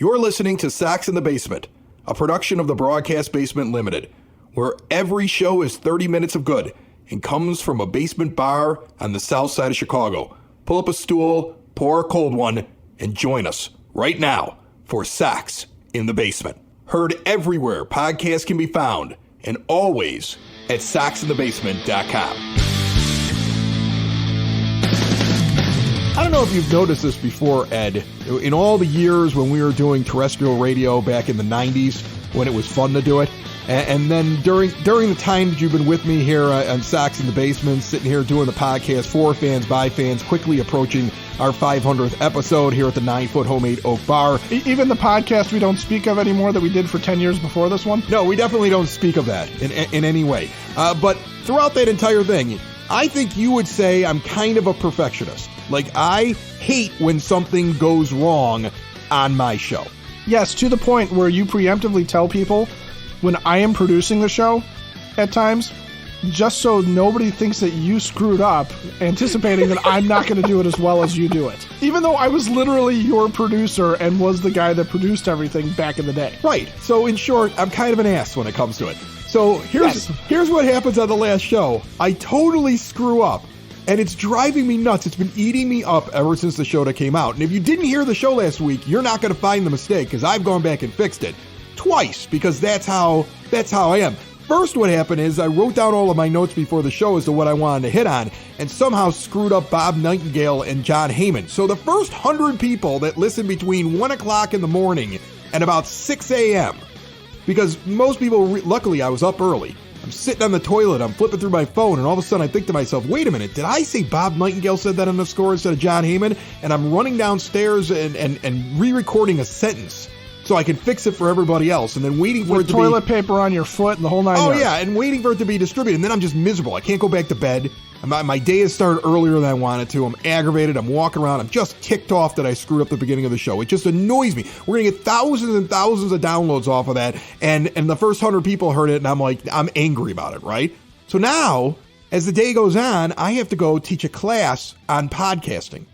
You're listening to Sox in the Basement, a production of the Broadcast Basement Limited, where every show is 30 minutes of good and comes from a basement bar on the south side of Chicago. Pull up a stool, pour a cold one, and join us right now for Sox in the Basement. Heard everywhere podcasts can be found, and always at soxinthebasement.com. I don't know if you've noticed this before, Ed. In all the years when we were doing terrestrial radio back in the 90s, when it was fun to do it, and then during the time that you've been with me here on Sox in the Basement, sitting here doing the podcast for fans, by fans, quickly approaching our 500th episode here at the 9-foot homemade oak bar. Even the podcast we don't speak of anymore that we did for 10 years before this one? No, we definitely don't speak of that in any way. But throughout that entire thing, I think you would say I'm kind of a perfectionist. Like, I hate when something goes wrong on my show. Yes, to the point where you preemptively tell people when I am producing the show at times, just so nobody thinks that you screwed up, anticipating that I'm not going to do it as well as you do it. Even though I was literally your producer and was the guy that produced everything back in the day. Right. So in short, I'm kind of an ass when it comes to it. So here's what happens on the last show. I totally screw up. And it's driving me nuts. It's been eating me up ever since the show that came out. And if you didn't hear the show last week, you're not going to find the mistake, because I've gone back and fixed it twice, because that's how I am. First, what happened is I wrote down all of my notes before the show as to what I wanted to hit on, and somehow screwed up Bob Nightingale and John Heyman. So the first 100 people that listened between 1 o'clock in the morning and about 6 a.m., because most people, luckily I was up early. I'm sitting on the toilet, I'm flipping through my phone, and all of a sudden I think to myself, wait a minute, did I say Bob Nightingale said that on the score instead of John Heyman? And I'm running downstairs and re-recording a sentence so I can fix it for everybody else, and then waiting for it to be... toilet paper on your foot and the whole 9 yards. Oh yeah, and waiting for it to be distributed, and then I'm just miserable. I can't go back to bed. My day has started earlier than I wanted to. I'm aggravated. I'm walking around. I'm just ticked off that I screwed up the beginning of the show. It just annoys me. We're going to get thousands and thousands of downloads off of that. And the first 100 people heard it, and I'm angry about it, right? So now, as the day goes on, I have to go teach a class on podcasting.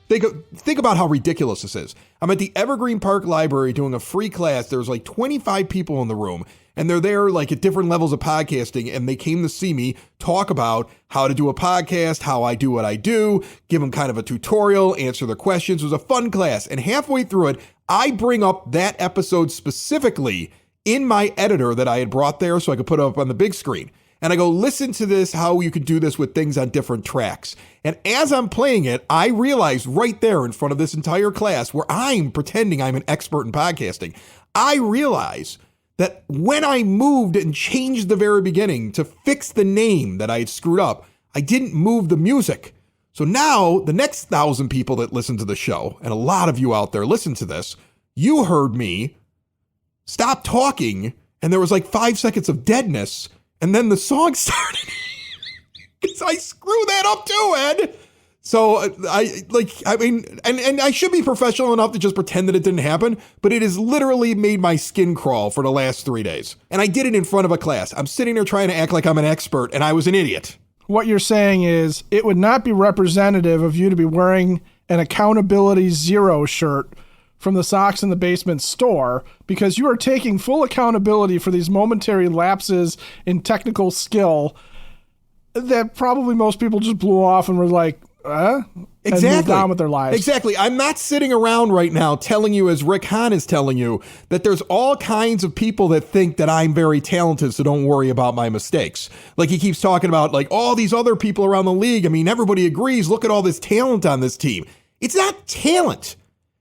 Think about how ridiculous this is. I'm at the Evergreen Park Library doing a free class. There's like 25 people in the room, and they're there like at different levels of podcasting, and they came to see me talk about how to do a podcast, how I do what I do, give them kind of a tutorial, answer their questions. It was a fun class, and halfway through it, I bring up that episode specifically in my editor that I had brought there so I could put it up on the big screen. And I go, listen to this, how you could do this with things on different tracks. And as I'm playing it, I realize right there in front of this entire class where I'm pretending I'm an expert in podcasting, I realize that when I moved and changed the very beginning to fix the name that I had screwed up, I didn't move the music. So now the next 1,000 people that listen to the show, and a lot of you out there listen to this, you heard me stop talking, and there was like 5 seconds of deadness. And then the song started. Because I screwed that up too, Ed. So and I should be professional enough to just pretend that it didn't happen, but it has literally made my skin crawl for the last 3 days. And I did it in front of a class. I'm sitting there trying to act like I'm an expert, and I was an idiot. What you're saying is it would not be representative of you to be wearing an Accountability Zero shirt from the Sox in the Basement store, because you are taking full accountability for these momentary lapses in technical skill that probably most people just blew off and were like, Exactly. And moved on with their lives. Exactly. I'm not sitting around right now telling you, as Rick Hahn is telling you, that there's all kinds of people that think that I'm very talented, so don't worry about my mistakes. Like he keeps talking about like all these other people around the league. I mean, everybody agrees. Look at all this talent on this team. It's not talent.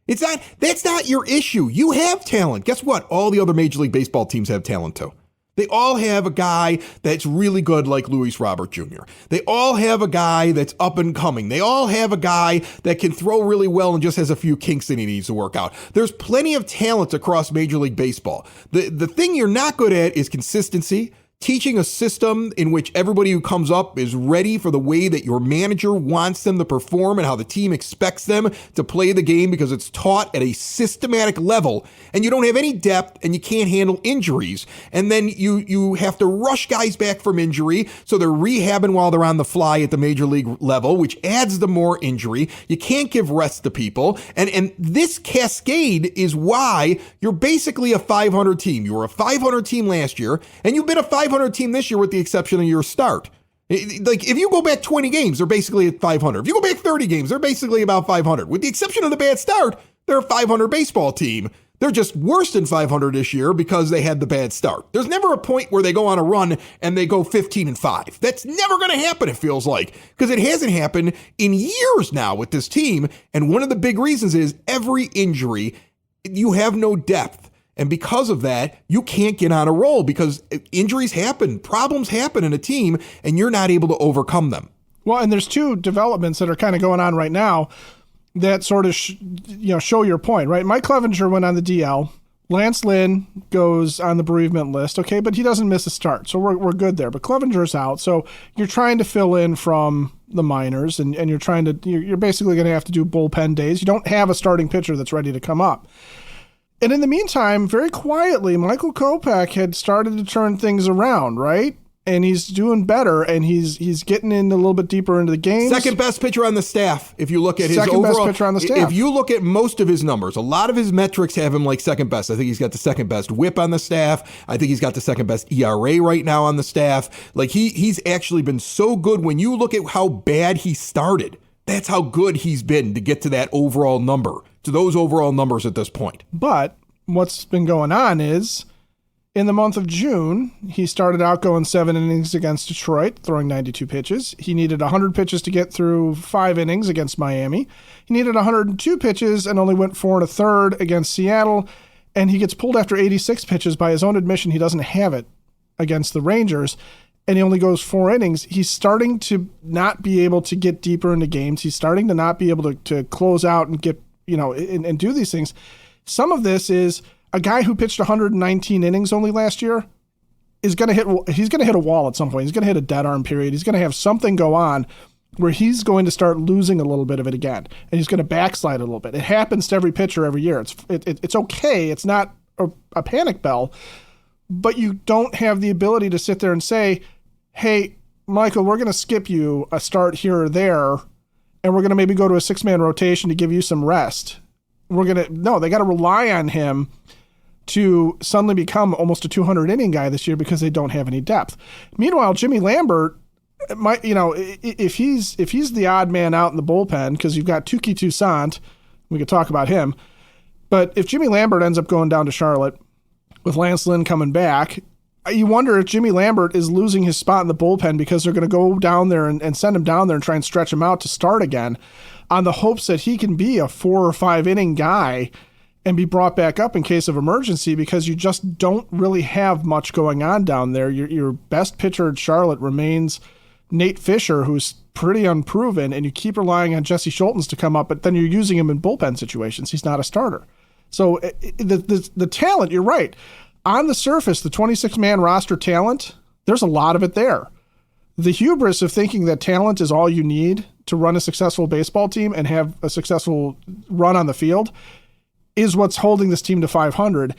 That's not your issue. You have talent. Guess what? All the other Major League Baseball teams have talent too. They all have a guy that's really good like Luis Robert Jr. They all have a guy that's up and coming. They all have a guy that can throw really well and just has a few kinks that he needs to work out. There's plenty of talent across Major League Baseball. The thing you're not good at is consistency. teaching a system in which everybody who comes up is ready for the way that your manager wants them to perform and how the team expects them to play the game because it's taught at a systematic level, and you don't have any depth and you can't handle injuries. And then you have to rush guys back from injury, so they're rehabbing while they're on the fly at the major league level, which adds to more injury. You can't give rest to people. And this cascade is why you're basically a 500 team. You were a 500 team last year, and you've been a 500 team this year with the exception of your start. Like, if you go back 20 games, they're basically at 500. If you go back 30 games, they're basically about 500. With the exception of the bad start, they're a 500 baseball team. They're just worse than 500 this year because they had the bad start. There's never a point where they go on a run and they go 15-5. That's never going to happen, it feels like, because it hasn't happened in years now with this team. And one of the big reasons is every injury, you have no depth. And because of that, you can't get on a roll because injuries happen, problems happen in a team, and you're not able to overcome them. Well, and there's two developments that are kind of going on right now that sort of show your point, right? Mike Clevenger went on the DL. Lance Lynn goes on the bereavement list, okay, but he doesn't miss a start, so we're good there. But Clevenger's out, so you're trying to fill in from the minors, and you're basically going to have to do bullpen days. You don't have a starting pitcher that's ready to come up. And in the meantime, very quietly, Michael Kopech had started to turn things around, right? And he's doing better, and he's getting in a little bit deeper into the game. Second best pitcher on the staff. If you look at his second overall, best pitcher on the staff. If you look at most of his numbers, a lot of his metrics have him like second best. I think he's got the second best whip on the staff. I think he's got the second best ERA right now on the staff. Like he's actually been so good when you look at how bad he started. That's how good he's been to get to that overall number, to those overall numbers at this point. But what's been going on is, in the month of June, he started out going 7 innings against Detroit, throwing 92 pitches. He needed 100 pitches to get through 5 innings against Miami. He needed 102 pitches and only went 4 1/3 against Seattle. And he gets pulled after 86 pitches. By his own admission, he doesn't have it against the Rangers. And he only goes 4 innings. He's starting to not be able to get deeper into games. He's starting to not be able to close out and get, and do these things. Some of this is a guy who pitched 119 innings only last year he's going to hit a wall at some point. He's going to hit a dead arm period. He's going to have something go on where he's going to start losing a little bit of it again, and he's going to backslide a little bit. It happens to every pitcher every year. It's okay. It's not a panic bell, but you don't have the ability to sit there and say, hey, Michael, we're going to skip you a start here or there, and we're going to maybe go to a 6-man rotation to give you some rest. They got to rely on him to suddenly become almost a 200-inning guy this year because they don't have any depth. Meanwhile, Jimmy Lambert, if he's the odd man out in the bullpen, because you've got Touki Toussaint, we could talk about him, but if Jimmy Lambert ends up going down to Charlotte with Lance Lynn coming back, you wonder if Jimmy Lambert is losing his spot in the bullpen because they're going to go down there and send him down there and try and stretch him out to start again on the hopes that he can be a 4 or 5 inning guy and be brought back up in case of emergency, because you just don't really have much going on down there. Your best pitcher at Charlotte remains Nate Fisher, who's pretty unproven, and you keep relying on Jesse Schultens to come up, but then you're using him in bullpen situations. He's not a starter. So the talent, you're right. On the surface, the 26-man roster talent, there's a lot of it there. The hubris of thinking that talent is all you need to run a successful baseball team and have a successful run on the field is what's holding this team to 500,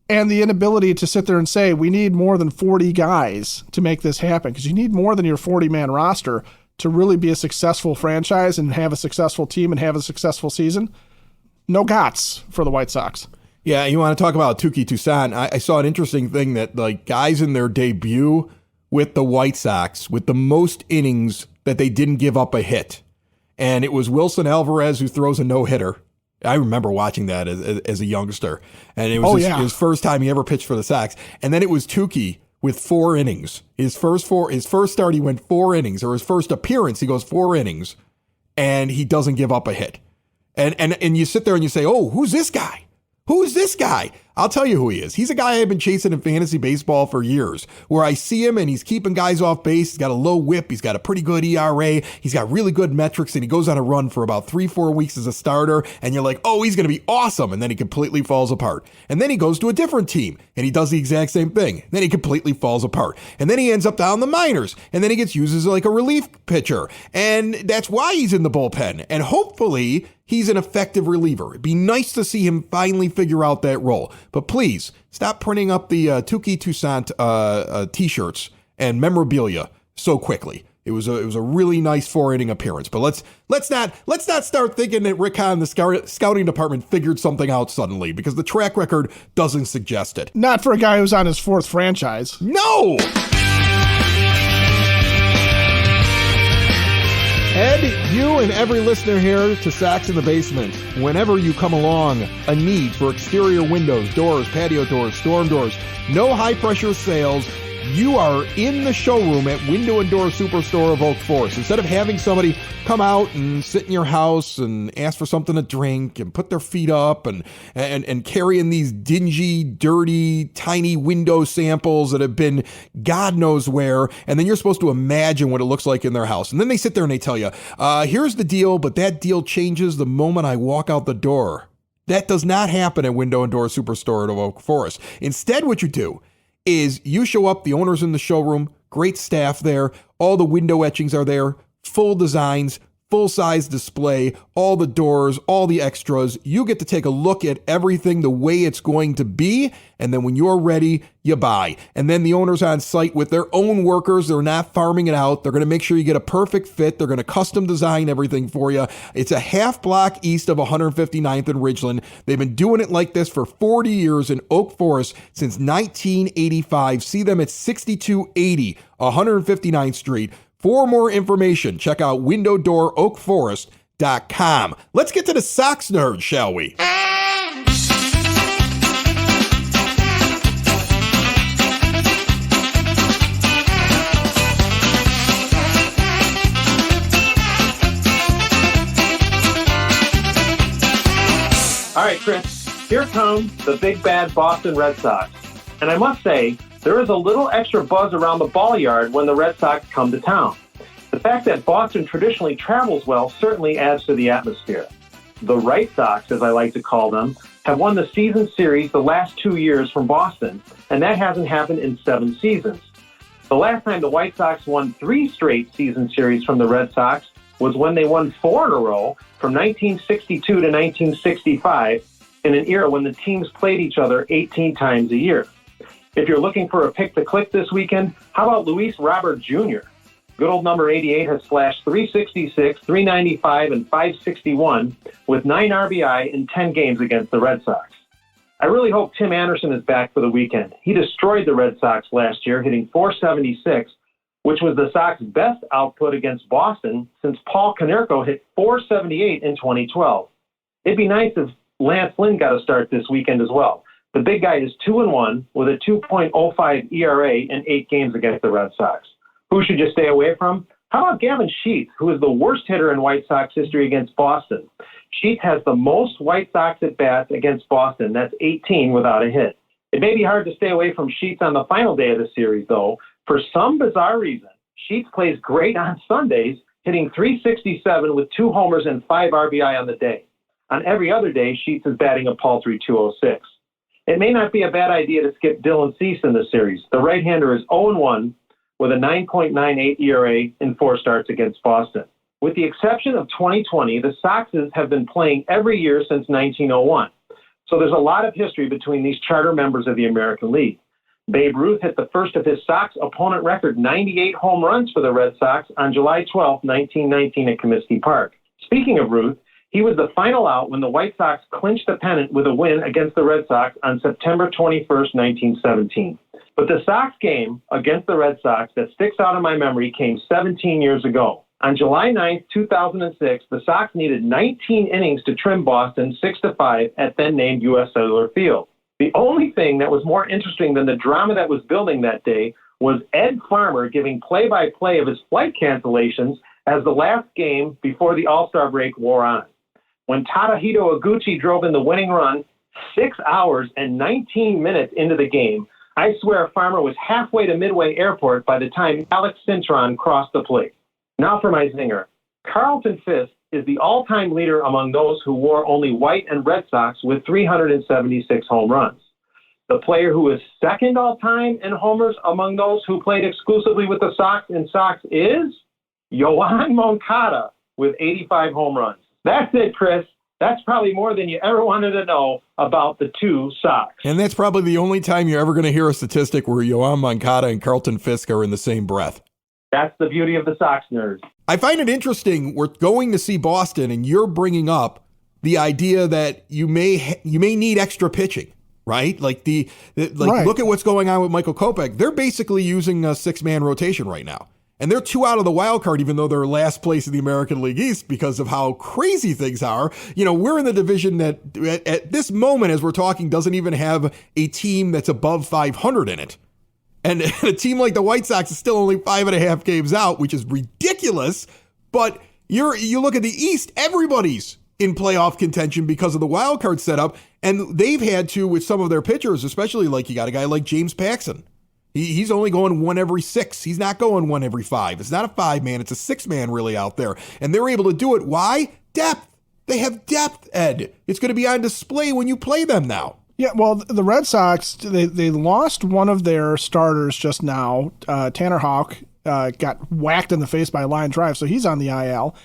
and the inability to sit there and say, we need more than 40 guys to make this happen, because you need more than your 40-man roster to really be a successful franchise and have a successful team and have a successful season. No gots for the White Sox. Yeah, you want to talk about Touki Toussaint. I saw an interesting thing that guys in their debut with the White Sox with the most innings that they didn't give up a hit. And it was Wilson Alvarez who throws a no-hitter. I remember watching that as a youngster. And it was his first time he ever pitched for the Sox. And then it was Touki with 4 innings. His first start, he went 4 innings. Or his first appearance, he goes 4 innings. And he doesn't give up a hit. And you sit there and you say, oh, who's this guy? Who is this guy? I'll tell you who he is. He's a guy I've been chasing in fantasy baseball for years, where I see him and he's keeping guys off base. He's got a low whip. He's got a pretty good ERA. He's got really good metrics, and he goes on a run for about 3-4 weeks as a starter, and you're like, oh, he's going to be awesome. And then he completely falls apart. And then he goes to a different team, and he does the exact same thing. Then he completely falls apart. And then he ends up down in the minors, and then he gets used as like a relief pitcher. And that's why he's in the bullpen. And hopefully he's an effective reliever. It'd be nice to see him finally figure out that role. But please, stop printing up the Tuki Toussaint t-shirts and memorabilia so quickly. It was a really nice 4-inning appearance. But let's not start thinking that Rick Hahn, the scouting department, figured something out suddenly, because the track record doesn't suggest it. Not for a guy who's on his 4th franchise. No! Ed, you and every listener here to Sox in the Basement, whenever you come along a need for exterior windows, doors, patio doors, storm doors, no high-pressure sales, you are in the showroom at Window and Door Superstore of Oak Forest. Instead of having somebody come out and sit in your house and ask for something to drink and put their feet up and carrying these dingy, dirty, tiny window samples that have been God knows where, and then you're supposed to imagine what it looks like in their house. And then they sit there and they tell you, here's the deal, but that deal changes the moment I walk out the door. That does not happen at Window and Door Superstore of Oak Forest. Instead, what you do is you show up, the owner's in the showroom, great staff there, all the window etchings are there, full designs, full-size display, all the doors, all the extras. You get to take a look at everything the way it's going to be, and then when you're ready, you buy. And then the owner's on site with their own workers. They're not farming it out. They're going to make sure you get a perfect fit. They're going to custom design everything for you. It's a half block east of 159th and Ridgeland. They've been doing it like this for 40 years in Oak Forest since 1985. See them at 6280 159th Street. For more information, check out windowdooroakforest.com. Let's get to the Sox Nerd, shall we? All right, Chris, here come the big bad Boston Red Sox. And I must say, there is a little extra buzz around the ball yard when the Red Sox come to town. The fact that Boston traditionally travels well certainly adds to the atmosphere. The White Sox, as I like to call them, have won the season series the last 2 years from Boston, and that hasn't happened in 7 seasons. The last time the White Sox won 3 straight season series from the Red Sox was when they won 4 in a row from 1962 to 1965, in an era when the teams played each other 18 times a year. If you're looking for a pick to click this weekend, how about Luis Robert Jr.? Good old number 88 has flashed 366, 395, and 561 with 9 RBI in 10 games against the Red Sox. I really hope Tim Anderson is back for the weekend. He destroyed the Red Sox last year, hitting 476, which was the Sox' best output against Boston since Paul Konerko hit 478 in 2012. It'd be nice if Lance Lynn got a start this weekend as well. The big guy is 2-1 with a 2.05 ERA in 8 games against the Red Sox. Who should you stay away from? How about Gavin Sheets, who is the worst hitter in White Sox history against Boston? Sheets has the most White Sox at-bats against Boston. That's 18 without a hit. It may be hard to stay away from Sheets on the final day of the series, though. For some bizarre reason, Sheets plays great on Sundays, hitting 367 with 2 homers and 5 RBI on the day. On every other day, Sheets is batting a paltry 206. It may not be a bad idea to skip Dylan Cease in the series. The right-hander is 0-1 with a 9.98 ERA in 4 starts against Boston. With the exception of 2020, the Soxes have been playing every year since 1901. So there's a lot of history between these charter members of the American League. Babe Ruth hit the first of his Sox opponent record 98 home runs for the Red Sox on July 12, 1919 at Comiskey Park. Speaking of Ruth, he was the final out when the White Sox clinched the pennant with a win against the Red Sox on September 21, 1917. But the Sox game against the Red Sox that sticks out in my memory came 17 years ago. On July 9, 2006, the Sox needed 19 innings to trim Boston 6-5 at then-named U.S. Cellular Field. The only thing that was more interesting than the drama that was building that day was Ed Farmer giving play-by-play of his flight cancellations as the last game before the All-Star break wore on. When Tadahito Iguchi drove in the winning run, 6 hours and 19 minutes into the game, I swear Farmer was halfway to Midway Airport by the time Alex Cintron crossed the plate. Now for my zinger. Carlton Fisk is the all-time leader among those who wore only white and Red Sox with 376 home runs. The player who is second all-time in homers among those who played exclusively with the Sox in Sox is Yoan Moncada with 85 home runs. That's it, Chris. That's probably more than you ever wanted to know about the two Sox. And that's probably the only time you're ever going to hear a statistic where Yoan Moncada and Carlton Fisk are in the same breath. That's the beauty of the Sox Nerds. I find it interesting. We're going to see Boston, and you're bringing up the idea that you may need extra pitching, right? Like Right. Look at what's going on with Michael Kopech. They're basically using a 6-man rotation right now. And they're 2 out of the wild card, even though they're last place in the American League East because of how crazy things are. You know, we're in the division that at this moment, as we're talking, doesn't even have a team that's above 500 in it. And a team like the White Sox is still only 5.5 games out, which is ridiculous. But you look at the East, everybody's in playoff contention because of the wild card setup. And they've had to, with some of their pitchers, especially like you got a guy like James Paxton. He's only going 1 every 6. He's not going 1 every 5. It's not a 5-man. It's a 6-man really out there. And they're able to do it. Why? Depth. They have depth, Ed. It's going to be on display when you play them now. Yeah, well, the Red Sox, they lost one of their starters just now. Tanner Houck got whacked in the face by a line drive, so he's on the IL.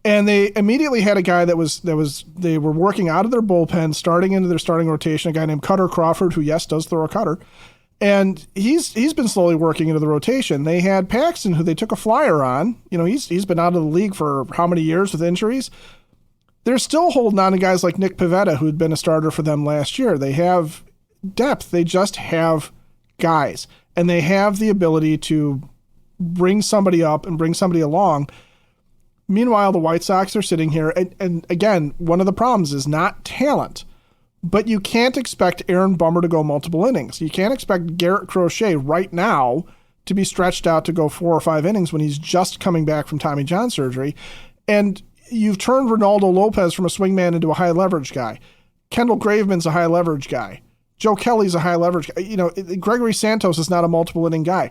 And they immediately had a guy they were working out of their bullpen, starting into their starting rotation, a guy named Cutter Crawford, who, yes, does throw a cutter. And he's been slowly working into the rotation. They had Paxton, who they took a flyer on. You know, he's been out of the league for how many years with injuries? They're still holding on to guys like Nick Pivetta, who'd been a starter for them last year. They have depth. They just have guys. And they have the ability to bring somebody up and bring somebody along. Meanwhile, the White Sox are sitting here. And again, one of the problems is not talent. But you can't expect Aaron Bummer to go multiple innings. You can't expect Garrett Crochet right now to be stretched out to go 4 or 5 innings when he's just coming back from Tommy John surgery. And you've turned Ronaldo Lopez from a swingman into a high leverage guy. Kendall Graveman's a high leverage guy. Joe Kelly's a high leverage guy. You know, Gregory Santos is not a multiple inning guy.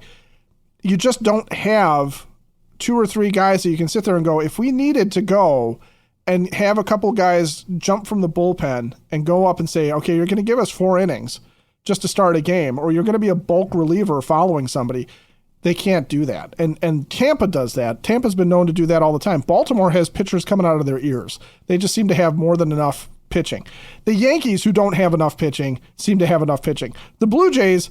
You just don't have 2 or 3 guys that you can sit there and go, if we needed to go and have a couple guys jump from the bullpen and go up and say, okay, you're going to give us 4 innings just to start a game, or you're going to be a bulk reliever following somebody. They can't do that. And Tampa does that. Tampa's been known to do that all the time. Baltimore has pitchers coming out of their ears. They just seem to have more than enough pitching. The Yankees, who don't have enough pitching, seem to have enough pitching. The Blue Jays,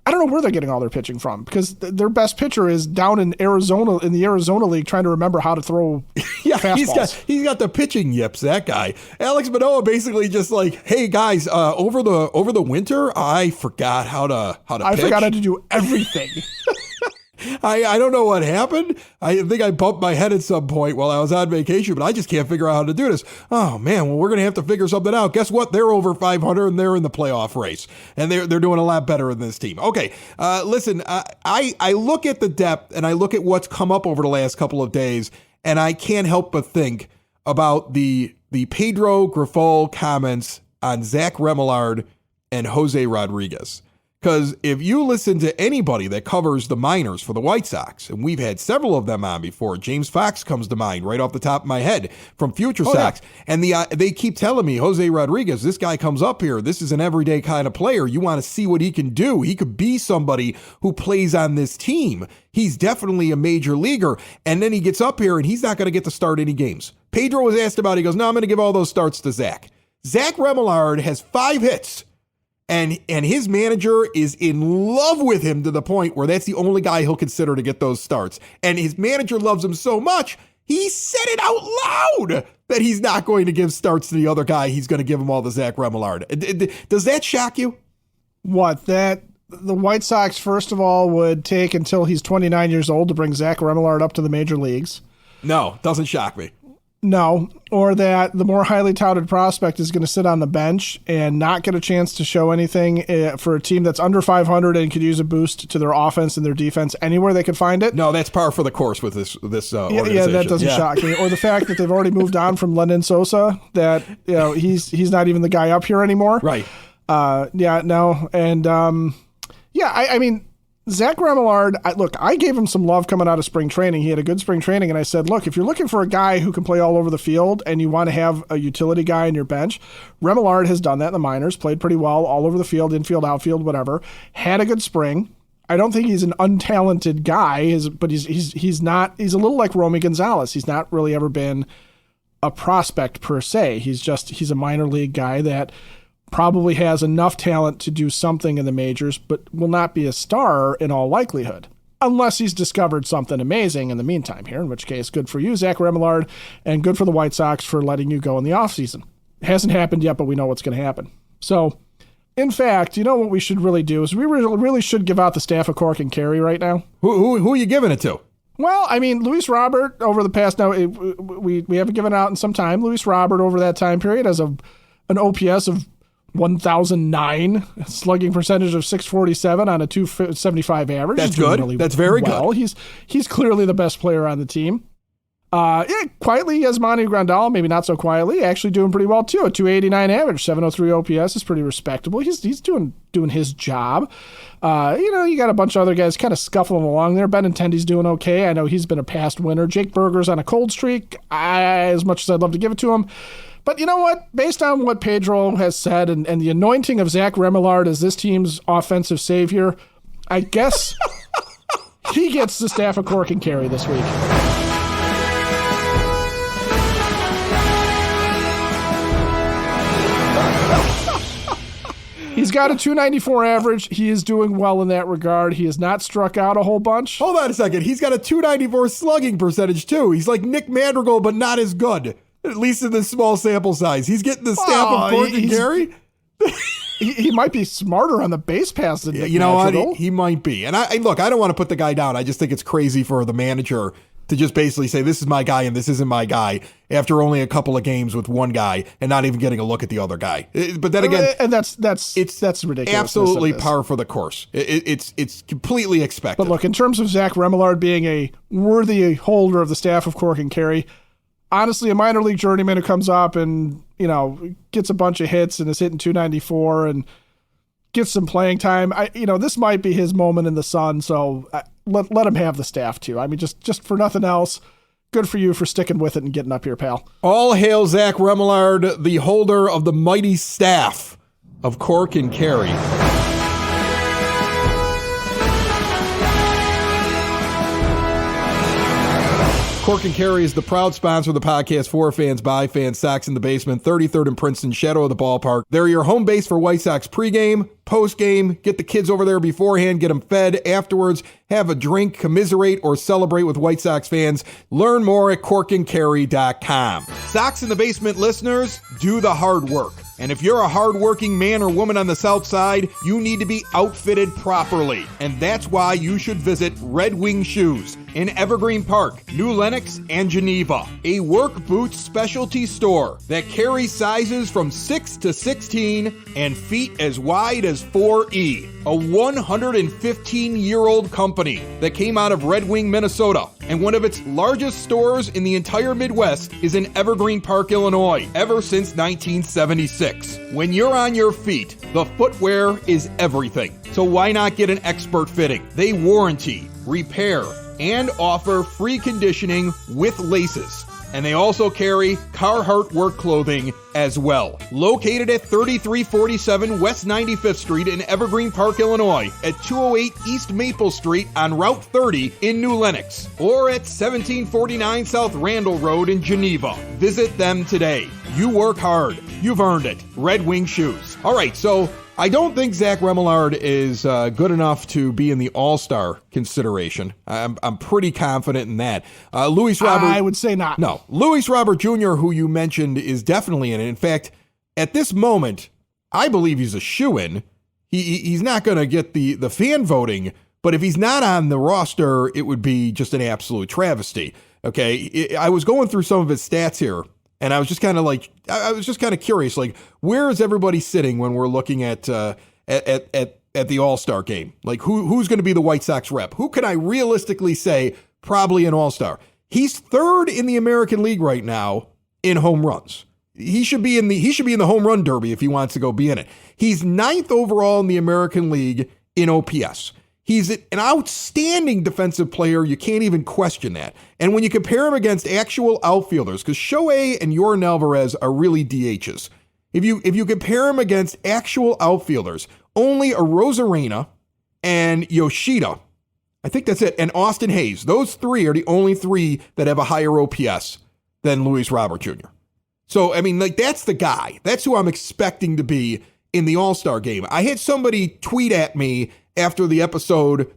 I don't know where they're getting all their pitching from, because their best pitcher is down in Arizona, in the Arizona League, trying to remember how to throw fastballs. He's got the pitching yips, that guy. Alex Manoah basically just like, hey guys, over the winter, I forgot how to pitch. I forgot how to do everything. I don't know what happened. I think I bumped my head at some point while I was on vacation, but I just can't figure out how to do this. Oh man, well, we're going to have to figure something out. Guess what? They're over 500 and they're in the playoff race, and they're doing a lot better than this team. Okay, listen, I look at the depth and I look at what's come up over the last couple of days, and I can't help but think about the Pedro Grifol comments on Zach Remillard and Jose Rodriguez. Because if you listen to anybody that covers the minors for the White Sox, and we've had several of them on before, James Fox comes to mind right off the top of my head from Future Sox, and they keep telling me, Jose Rodriguez, this guy comes up here, this is an everyday kind of player, you want to see what he can do, he could be somebody who plays on this team, he's definitely a major leaguer, and then he gets up here and he's not going to get to start any games. Pedro was asked about it, he goes, no, I'm going to give all those starts to Zach. Zach Remillard has 5 hits. And his manager is in love with him to the point where that's the only guy he'll consider to get those starts. And his manager loves him so much, he said it out loud that he's not going to give starts to the other guy. He's going to give him all to Zach Remillard. Does that shock you? What, that the White Sox, first of all, would take until he's 29 years old to bring Zach Remillard up to the major leagues? No, doesn't shock me. No, or that the more highly touted prospect is going to sit on the bench and not get a chance to show anything for a team that's under 500 and could use a boost to their offense and their defense anywhere they could find it. No, that's par for the course with this organization. Yeah, that doesn't shock me. Or the fact that they've already moved on from Lennon Sosa, that he's not even the guy up here anymore. Right. I mean, Zach Remillard, I gave him some love coming out of spring training. He had a good spring training, and I said, look, if you're looking for a guy who can play all over the field and you want to have a utility guy in your bench, Remillard has done that in the minors, played pretty well all over the field, infield, outfield, whatever, had a good spring. I don't think he's an untalented guy, but he's not. He's a little like Romy Gonzalez. He's not really ever been a prospect per se. He's a minor league guy that probably has enough talent to do something in the majors, but will not be a star in all likelihood, unless he's discovered something amazing in the meantime here, in which case, good for you, Zach Remillard, and good for the White Sox for letting you go in the offseason. It hasn't happened yet, but we know what's going to happen. So, in fact, you know what we should really do is we really should give out the Staff of Cork and Kerry right now. Who are you giving it to? Well, I mean, Luis Robert over the past, we haven't given out in some time. Luis Robert over that time period has an OPS of 1,009, slugging percentage of 647 on a 275 average. That's good. Really That's very good. He's clearly the best player on the team. Quietly, Yasmani Grandal, maybe not so quietly, actually doing pretty well too. A 289 average, 703 OPS is pretty respectable. He's doing his job. You got a bunch of other guys kind of scuffling along there. Benintendi's doing okay. I know he's been a past winner. Jake Berger's on a cold streak, as much as I'd love to give it to him. But you know what? Based on what Pedro has said and the anointing of Zach Remillard as this team's offensive savior, I guess he gets the Staff of Cork and Kerry this week. He's got a 294 average. He is doing well in that regard. He has not struck out a whole bunch. Hold on a second. He's got a 294 slugging percentage, too. He's like Nick Madrigal, but not as good. At least in this small sample size. He's getting the Staff of Cork and Kerry. He might be smarter on the base pass than Nick You know Madrigal. what? He might be. And I don't want to put the guy down. I just think it's crazy for the manager to just basically say, this is my guy and this isn't my guy after only a couple of games with one guy and not even getting a look at the other guy. But then again, and that's ridiculous. Absolutely par for the course. It's completely expected. But look, in terms of Zach Remillard being a worthy holder of the Staff of Cork and Kerry, honestly, a minor league journeyman who comes up and, gets a bunch of hits and is hitting 294 and gets some playing time. This might be his moment in the sun. So let him have the staff too. I mean, just for nothing else, good for you for sticking with it and getting up here, pal. All hail Zach Remillard, the holder of the mighty Staff of Cork and Kerry. Cork and Kerry is the proud sponsor of the podcast for fans, by fans, Sox in the Basement, 33rd and Princeton, shadow of the ballpark. They're your home base for White Sox pregame, postgame. Get the kids over there beforehand, get them fed afterwards, have a drink, commiserate, or celebrate with White Sox fans. Learn more at corkandkerry.com. Sox in the Basement listeners, do the hard work. And if you're a hardworking man or woman on the South Side, you need to be outfitted properly. And that's why you should visit Red Wing Shoes in Evergreen Park, New Lenox, and Geneva. A work boots specialty store that carries sizes from 6 to 16 and feet as wide as 4E. A 115-year-old company that came out of Red Wing, Minnesota. And one of its largest stores in the entire Midwest is in Evergreen Park, Illinois, ever since 1976. When you're on your feet, the footwear is everything. So why not get an expert fitting? They warranty, repair, and offer free conditioning with laces. And they also carry Carhartt work clothing as well. Located at 3347 West 95th Street in Evergreen Park, Illinois, at 208 East Maple Street on Route 30 in New Lenox, or at 1749 South Randall Road in Geneva. Visit them today. You work hard. You've earned it. Red Wing Shoes. All right, so I don't think Zach Remillard is good enough to be in the All-Star consideration. I'm pretty confident in that. Luis Robert, I would say not. No. Luis Robert Jr., who you mentioned, is definitely in it. In fact, at this moment, I believe he's a shoo-in. He's not going to get the fan voting, but if he's not on the roster, it would be just an absolute travesty. Okay. I was going through some of his stats here, and I was just kind of like, I was just kind of curious, like, where is everybody sitting when we're looking at the All-Star game? Like, who's going to be the White Sox rep? Who can I realistically say probably an All-Star? He's third in the American League right now in home runs. He should be in the home run derby if he wants to go be in it. He's ninth overall in the American League in OPS. He's an outstanding defensive player. You can't even question that. And when you compare him against actual outfielders, because Shohei and Yordan Alvarez are really DHs. If you compare him against actual outfielders, only Arozarena and Yoshida, I think that's it, and Austin Hayes, those three are the only three that have a higher OPS than Luis Robert Jr. So, I mean, like, that's the guy. That's who I'm expecting to be in the All-Star game. I had somebody tweet at me after the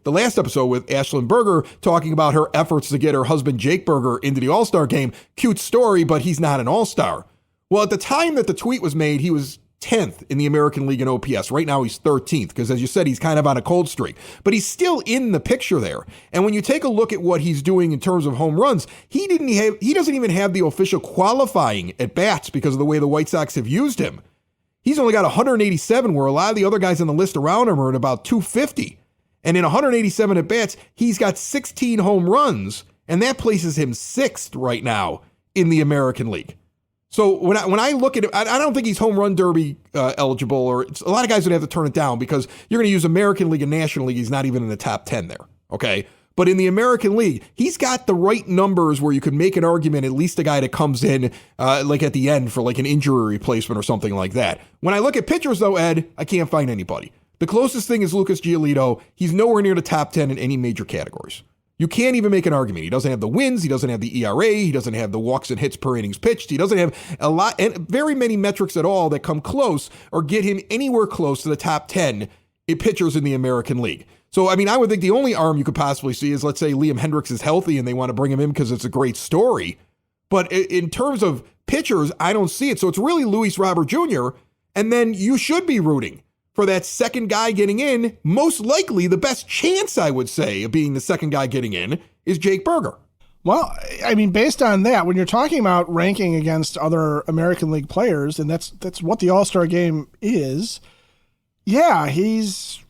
last episode with Ashlyn Berger, talking about her efforts to get her husband Jake Berger into the All-Star game. Cute story, but he's not an All-Star. Well, at the time that the tweet was made, he was 10th in the American League in OPS. Right now he's 13th because, as you said, he's kind of on a cold streak. But he's still in the picture there. And when you take a look at what he's doing in terms of home runs, he doesn't even have the official qualifying at bats because of the way the White Sox have used him. He's only got 187, where a lot of the other guys on the list around him are at about 250. And in 187 at bats, he's got 16 home runs, and that places him sixth right now in the American League. So when I look at it, I don't think he's home run derby eligible, or a lot of guys would have to turn it down because you're going to use American League and National League. He's not even in the top 10 there. Okay. But in the American League, he's got the right numbers where you could make an argument, at least a guy that comes in like at the end for like an injury replacement or something like that. When I look at pitchers, though, Ed, I can't find anybody. The closest thing is Lucas Giolito. He's nowhere near the top 10 in any major categories. You can't even make an argument. He doesn't have the wins. He doesn't have the ERA. He doesn't have the walks and hits per innings pitched. He doesn't have a lot, and very many metrics at all that come close or get him anywhere close to the top 10 pitchers in the American League. So, I mean, I would think the only arm you could possibly see is, let's say, Liam Hendricks is healthy and they want to bring him in because it's a great story. But in terms of pitchers, I don't see it. So it's really Luis Robert Jr., and then you should be rooting for that second guy getting in. Most likely, the best chance, I would say, of being the second guy getting in is Jake Berger. Well, I mean, based on that, when you're talking about ranking against other American League players, and that's what the All-Star game is, yeah, he's...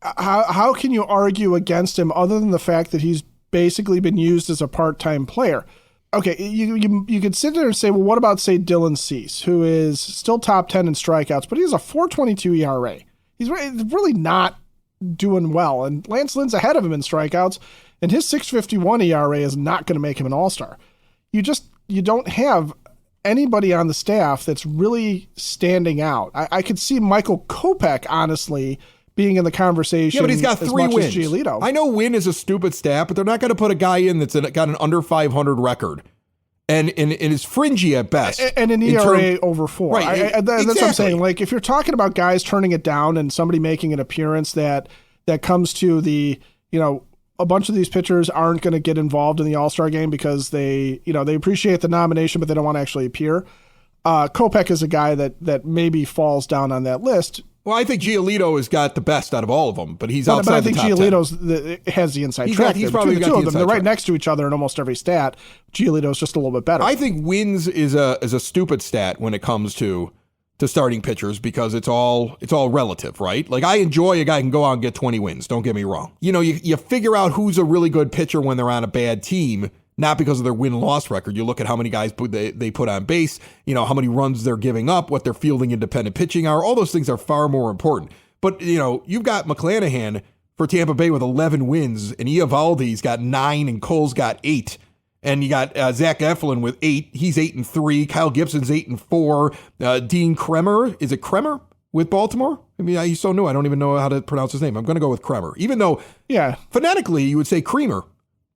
How can you argue against him other than the fact that he's basically been used as a part-time player? Okay, you could sit there and say, well, what about, say, Dylan Cease, who is still top 10 in strikeouts, but he has a 4.22 ERA. He's really not doing well, and Lance Lynn's ahead of him in strikeouts, and his 6.51 ERA is not going to make him an all-star. You don't have anybody on the staff that's really standing out. I could see Michael Kopech, honestly, being in the conversation. Yeah, but he's got 3 wins. Giolito. I know win is a stupid stat, but they're not going to put a guy in that's got an under 500 record. And is fringy at best. And an ERA over 4. Right. That's what I'm saying. Like, if you're talking about guys turning it down and somebody making an appearance that comes to the, a bunch of these pitchers aren't going to get involved in the All-Star game because they appreciate the nomination, but they don't want to actually appear. Kopech is a guy that maybe falls down on that list. Well, I think Giolito has got the best out of all of them, but he's outside the top 10. But I think Giolito has the inside track. He's probably got the two of inside them. They're right track. next to each other in almost every stat. Giolito's just a little bit better. I think wins is a stupid stat when it comes to starting pitchers because it's all relative, right? Like, I enjoy a guy who can go out and get 20 wins. Don't get me wrong. You figure out who's a really good pitcher when they're on a bad team. Not because of their win-loss record. You look at how many guys they put on base, how many runs they're giving up, what their fielding independent pitching are. All those things are far more important. But, you've got McClanahan for Tampa Bay with 11 wins, and Eovaldi's got 9, and Cole's got 8. And you got Zach Eflin with 8. He's 8-3. Kyle Gibson's 8-4. Dean Kremer, is it Kremer with Baltimore? I mean, he's so new, I don't even know how to pronounce his name. I'm going to go with Kremer, even though phonetically you would say Creamer,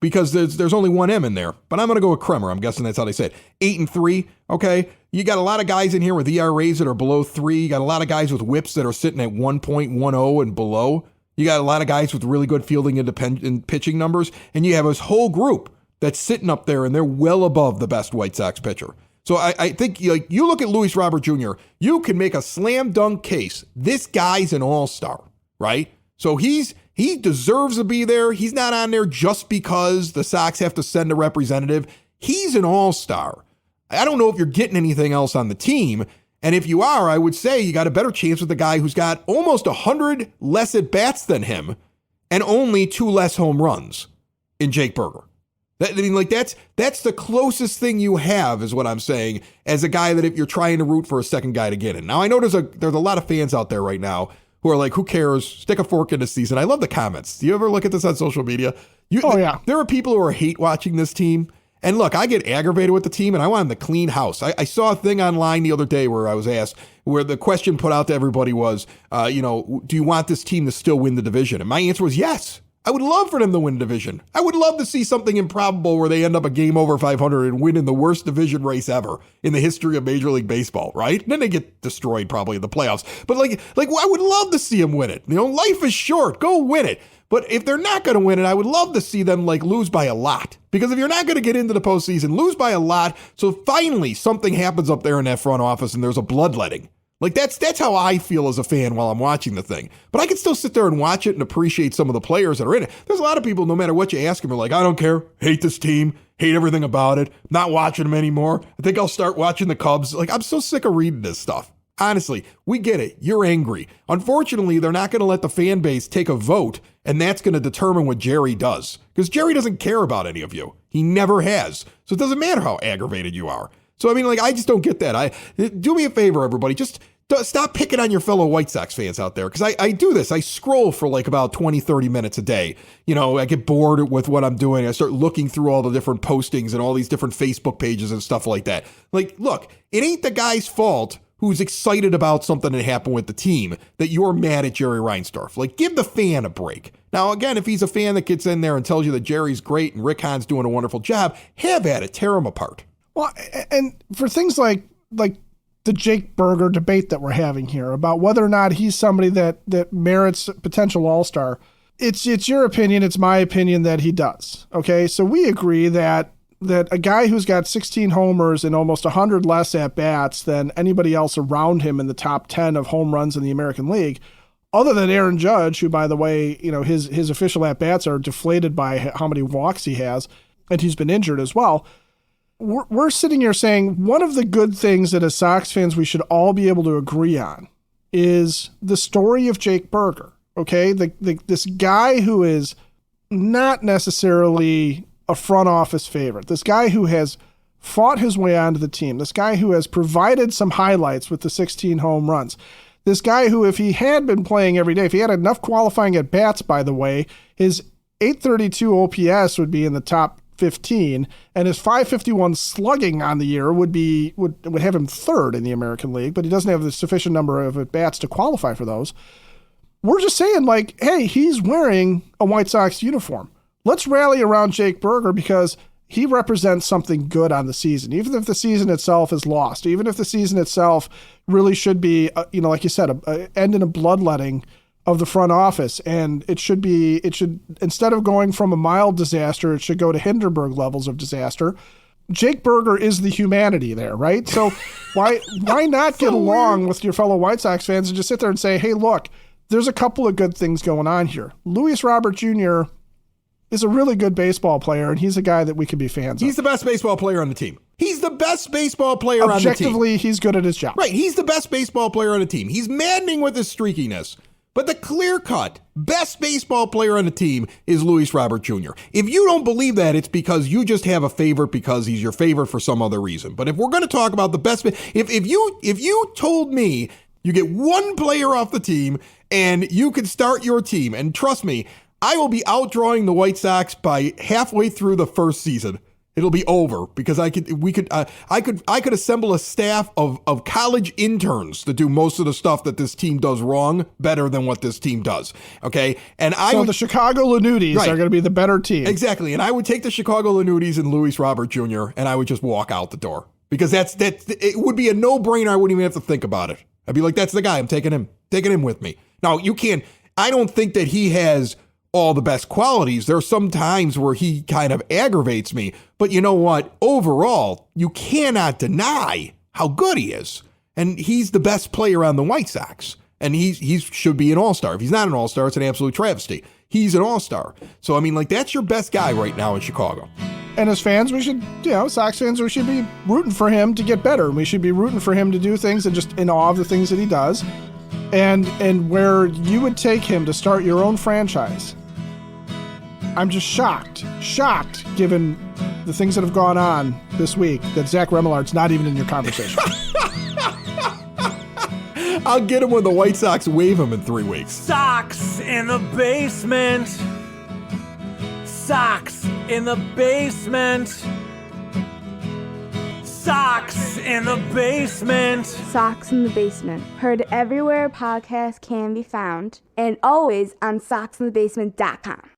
because there's only one M in there. But I'm going to go with Kremer. I'm guessing that's how they say it. 8-3, okay? You got a lot of guys in here with ERAs that are below 3. You got a lot of guys with whips that are sitting at 1.10 and below. You got a lot of guys with really good fielding independent pitching numbers. And you have this whole group that's sitting up there, and they're well above the best White Sox pitcher. So I think, you look at Luis Robert Jr., you can make a slam dunk case. This guy's an all-star, right? So he's He deserves to be there. He's not on there just because the Sox have to send a representative. He's an all-star. I don't know if you're getting anything else on the team. And if you are, I would say you got a better chance with the guy who's got almost 100 less at-bats than him and only 2 less home runs in Jake Burger. That's the closest thing you have, is what I'm saying, as a guy that if you're trying to root for a second guy to get in. Now, I know there's a lot of fans out there right now who are like, who cares? Stick a fork in the season. I love the comments. Do you ever look at this on social media? Yeah. There are people who are hate watching this team. And look, I get aggravated with the team, and I want them to clean house. I saw a thing online the other day where I was asked, where the question put out to everybody was, do you want this team to still win the division? And my answer was yes. I would love for them to win the division. I would love to see something improbable where they end up a game over 500 and win in the worst division race ever in the history of Major League Baseball, right? And then they get destroyed probably in the playoffs. But I would love to see them win it. Life is short. Go win it. But if they're not going to win it, I would love to see them lose by a lot. Because if you're not going to get into the postseason, lose by a lot. So finally something happens up there in that front office and there's a bloodletting. That's how I feel as a fan while I'm watching the thing. But I can still sit there and watch it and appreciate some of the players that are in it. There's a lot of people, no matter what you ask them, are like, I don't care. Hate this team. Hate everything about it. Not watching them anymore. I think I'll start watching the Cubs. I'm so sick of reading this stuff. Honestly, we get it. You're angry. Unfortunately, they're not going to let the fan base take a vote, and that's going to determine what Jerry does. Because Jerry doesn't care about any of you. He never has. So it doesn't matter how aggravated you are. So, I just don't get that. Do me a favor, everybody. Just stop picking on your fellow White Sox fans out there. Because I do this. I scroll for about 20, 30 minutes a day. I get bored with what I'm doing. I start looking through all the different postings and all these different Facebook pages and stuff like that. Look, it ain't the guy's fault who's excited about something that happened with the team that you're mad at Jerry Reinsdorf. Give the fan a break. Now, again, if he's a fan that gets in there and tells you that Jerry's great and Rick Hahn's doing a wonderful job, have at it. Tear him apart. Well, and for things like the Jake Burger debate that we're having here about whether or not he's somebody that merits potential all-star, it's your opinion, it's my opinion that he does. Okay, so we agree that a guy who's got 16 homers and almost 100 less at-bats than anybody else around him in the top 10 of home runs in the American League, other than Aaron Judge, who, by the way, his official at-bats are deflated by how many walks he has, and he's been injured as well. We're sitting here saying one of the good things that as Sox fans we should all be able to agree on is the story of Jake Burger, okay? This guy who is not necessarily a front office favorite, this guy who has fought his way onto the team, this guy who has provided some highlights with the 16 home runs, this guy who, if he had been playing every day, if he had enough qualifying at bats, by the way, his 832 OPS would be in the top 15, and his 551 slugging on the year would have him third in the American League, but he doesn't have the sufficient number of at bats to qualify for those. We're just saying, hey, he's wearing a White Sox uniform. Let's rally around Jake Burger because he represents something good on the season, even if the season itself is lost, even if the season itself really should be, like you said, end in a bloodletting of the front office. And it should, instead of going from a mild disaster, it should go to Hindenburg levels of disaster. Jake Burger is the humanity there, right? So why not get along with your fellow White Sox fans and just sit there and say, hey, look, there's a couple of good things going on here. Luis Robert Jr. is a really good baseball player, and he's a guy that we can be fans of. He's the best baseball player on the team. He's the best baseball player on the team. Objectively, he's good at his job. Right, he's the best baseball player on the team. He's maddening with his streakiness. But the clear-cut best baseball player on the team is Luis Robert Jr. If you don't believe that, it's because you just have a favorite because he's your favorite for some other reason. But if we're going to talk about the best, if you told me you get one player off the team and you could start your team, and trust me, I will be outdrawing the White Sox by halfway through the first season. It'll be over because I could assemble a staff of college interns to do most of the stuff that this team does wrong better than what this team does. Okay. And the Chicago Lanutis are going to be the better team. Exactly. And I would take the Chicago Lanutis and Luis Robert Jr. and I would just walk out the door because it would be a no-brainer. I wouldn't even have to think about it. I'd be like, that's the guy. I'm taking him with me. Now I don't think that he has all the best qualities. There are some times where he kind of aggravates me, but you know what? Overall, you cannot deny how good he is. And he's the best player on the White Sox. And he should be an all-star. If he's not an all-star, it's an absolute travesty. He's an all-star. So, I mean, like, that's your best guy right now in Chicago. And as fans, we should, Sox fans, we should be rooting for him to get better. We should be rooting for him to do things and just in awe of the things that he does. And where you would take him to start your own franchise, I'm just shocked given the things that have gone on this week that Zach Remillard's not even in your conversation. I'll get him when the White Sox waive him in 3 weeks. Sox in the basement. Sox in the basement. Sox in the basement. Sox in the Basement. Heard everywhere podcasts can be found and always on soxinthebasement.com.